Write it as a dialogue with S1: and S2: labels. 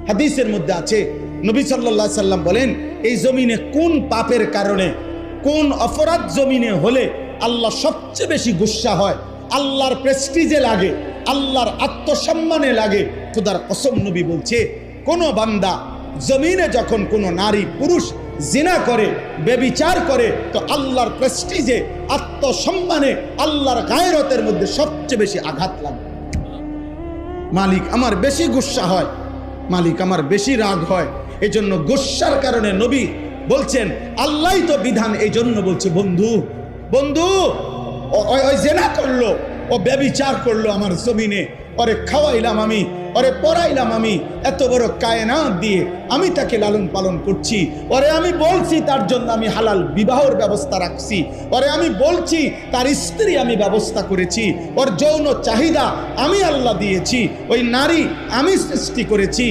S1: হাদিসের মধ্যে আছে, নবী সাল্লাল্লাহু আলাইহি সাল্লাম বলেন, এই জমিনে কোন পাপের কারণে, কোন অপরাধ জমিনে হলে আল্লাহ সবচেয়ে বেশি গুসা হয়, আল্লাহর প্রেস্টিজে লাগে, আল্লাহর আত্মসম্মানে লাগে। খোদার কসম নবী বলছে, কোন বান্দা জমিনে যখন কোন নারী পুরুষ জিনা করে, বেবিচার করে, তো আল্লাহর প্রেস্টিজে, আত্মসম্মানে, আল্লাহর গায়রতের মধ্যে সবচেয়ে বেশি আঘাত লাগে। মালিক আমার বেশি গুসা হয়, মালিক আমার বেশি রাগ হয়। এই জন্য গুসার কারণে নবী বলছেন, আল্লাহই তো বিধান, এই জন্য বলছে, বন্ধু বন্ধু ওই জেনা করলো, ও ব্যভিচার করলো আমার জমিনে, ওরে খাওয়াইলাম আমি, ওরে পড়াইলাম আমি, এত বড় কায়নাত দিয়ে আমি তাকে লালন পালন করছি, ওরে আমি বলছি তার জন্য আমি হালাল বিবাহের ব্যবস্থা রাখছি, ওরে আমি বলছি তার স্ত্রী আমি ব্যবস্থা করেছি, ওর যৌন চাহিদা আমি আল্লাহ দিয়েছি, ওই নারী আমি সৃষ্টি করেছি।